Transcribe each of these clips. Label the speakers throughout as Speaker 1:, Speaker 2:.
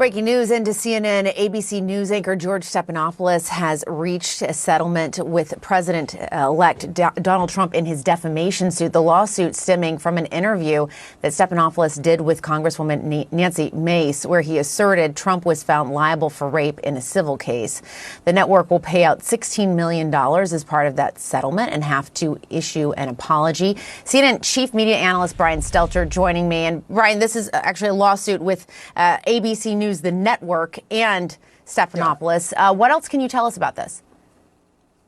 Speaker 1: Breaking news into CNN, ABC News anchor George Stephanopoulos has reached a settlement with President-elect Donald Trump in his defamation suit. The lawsuit stemming from an interview that Stephanopoulos did with Congresswoman Nancy Mace, where he asserted Trump was found liable for rape in a civil case. The network will pay out $16 million as part of that settlement and have to issue an apology. CNN chief media analyst Brian Stelter joining me. And Brian, this is actually a lawsuit with ABC News, the network, and Stephanopoulos. What else can you tell us about this?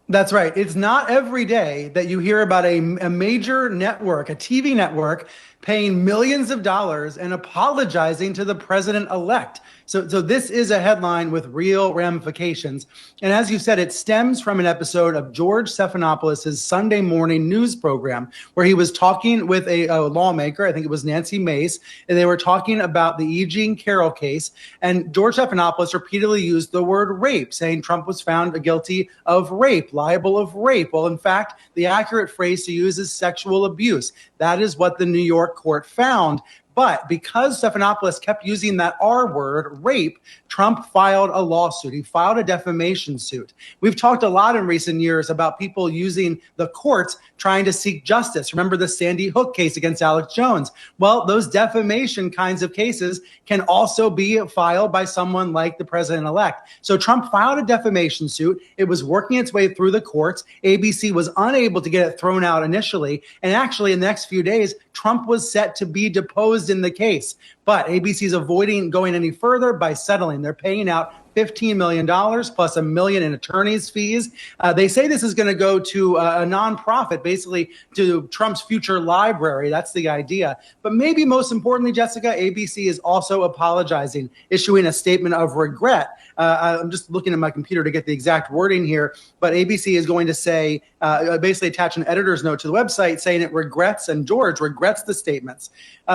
Speaker 2: That's right. It's not every day that you hear about a major network, a TV network, paying millions of dollars and apologizing to the president-elect. So this is a headline with real ramifications. And as you said, it stems from an episode of George Stephanopoulos' Sunday morning news program, where he was talking with a lawmaker, I think it was Nancy Mace, and they were talking about the E. Jean Carroll case. And George Stephanopoulos repeatedly used the word rape, saying Trump was found guilty of rape, liable of rape. Well, in fact, the accurate phrase to use is sexual abuse. That is what the New York court found. But because Stephanopoulos kept using that R word, rape, Trump filed a lawsuit. He filed a defamation suit. We've talked a lot in recent years about people using the courts trying to seek justice. Remember the Sandy Hook case against Alex Jones? Well, those defamation kinds of cases can also be filed by someone like the president-elect. So Trump filed a defamation suit. It was working its way through the courts. ABC was unable to get it thrown out initially. And actually, in the next few days, Trump was set to be deposed in the case. But ABC is avoiding going any further by settling. They're paying out $15 million plus $1 million in attorney's fees. They say this is going to go to a nonprofit, basically to Trump's future library. That's the idea. But maybe most importantly, Jessica, ABC is also apologizing, issuing a statement of regret. I'm just looking at my computer to get the exact wording here. But ABC is going to say, basically attach an editor's note to the website saying it regrets, and George regrets the statements.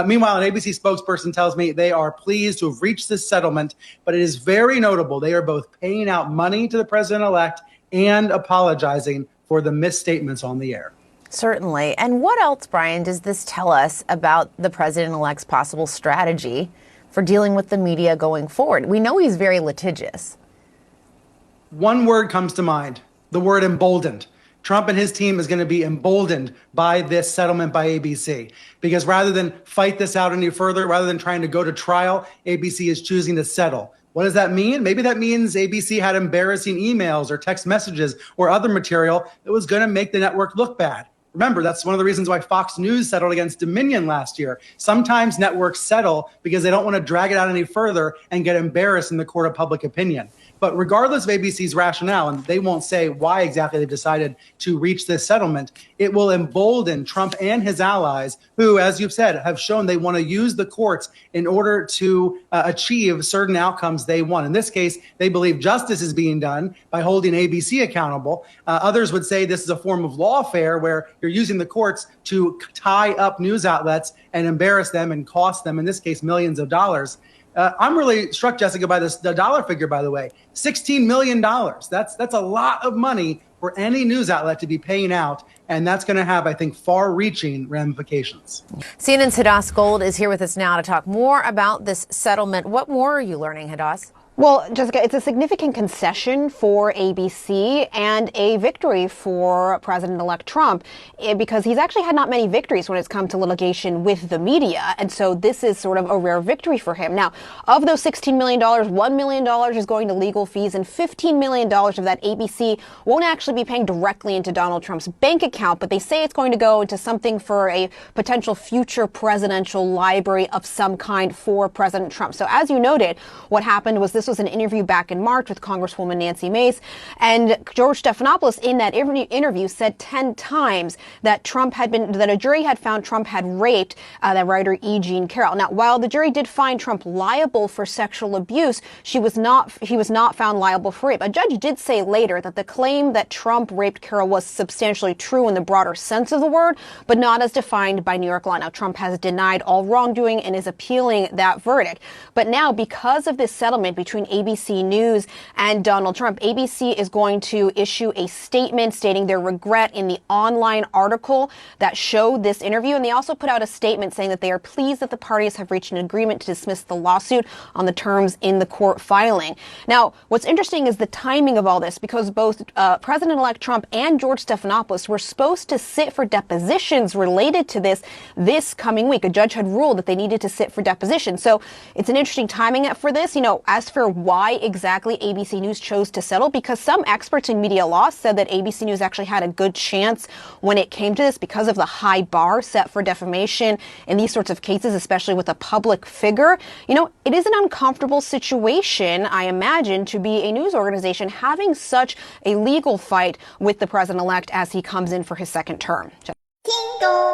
Speaker 2: Meanwhile, an ABC spokesperson tells me they are pleased to have reached this settlement, but it is very notable. They are both paying out money to the president-elect and apologizing for the misstatements on the air.
Speaker 1: Certainly. And what else, Brian, does this tell us about the president-elect's possible strategy for dealing with the media going forward? We know he's very litigious.
Speaker 2: One word comes to mind, the word emboldened. Trump and his team is going to be emboldened by this settlement by ABC, because rather than fight this out any further, rather than trying to go to trial, ABC is choosing to settle. What does that mean? Maybe that means ABC had embarrassing emails or text messages or other material that was going to make the network look bad. Remember, that's one of the reasons why Fox News settled against Dominion last year. Sometimes networks settle because they don't want to drag it out any further and get embarrassed in the court of public opinion. But regardless of ABC's rationale, and they won't say why exactly they've decided to reach this settlement, it will embolden Trump and his allies, who, as you've said, have shown they want to use the courts in order to achieve certain outcomes they want. In this case, they believe justice is being done by holding ABC accountable. Others would say this is a form of lawfare where you're using the courts to tie up news outlets and embarrass them and cost them, in this case, millions of dollars. I'm really struck, Jessica, by the dollar figure, by the way, $16 million. That's a lot of money for any news outlet to be paying out. And that's going to have, I think, far-reaching ramifications.
Speaker 1: CNN's Hadas Gold is here with us now to talk more about this settlement. What more are you learning, Hadas?
Speaker 3: Well, Jessica, it's a significant concession for ABC and a victory for President-elect Trump, because he's actually had not many victories when it's come to litigation with the media. And so this is sort of a rare victory for him. Now, of those $16 million, $1 million is going to legal fees, and $15 million of that ABC won't actually be paying directly into Donald Trump's bank account, but they say it's going to go into something for a potential future presidential library of some kind for President Trump. So as you noted, what happened was this was an interview back in March with Congresswoman Nancy Mace, and George Stephanopoulos in that interview said 10 times that that a jury had found Trump had raped that writer E. Jean Carroll. Now, while the jury did find Trump liable for sexual abuse, he was not found liable for rape. A judge did say later that the claim that Trump raped Carroll was substantially true in the broader sense of the word, but not as defined by New York law. Now, Trump has denied all wrongdoing and is appealing that verdict. But now, because of this settlement between between ABC News and Donald Trump. ABC is going to issue a statement stating their regret in the online article that showed this interview. And they also put out a statement saying that they are pleased that the parties have reached an agreement to dismiss the lawsuit on the terms in the court filing. Now, what's interesting is the timing of all this, because both President-elect Trump and George Stephanopoulos were supposed to sit for depositions related to this coming week. A judge had ruled that they needed to sit for deposition. So it's an interesting timing for this. As for why exactly ABC News chose to settle, because some experts in media law said that ABC News actually had a good chance when it came to this because of the high bar set for defamation in these sorts of cases, especially with a public figure. It is an uncomfortable situation, I imagine, to be a news organization having such a legal fight with the president-elect as he comes in for his second term.
Speaker 4: Jingle.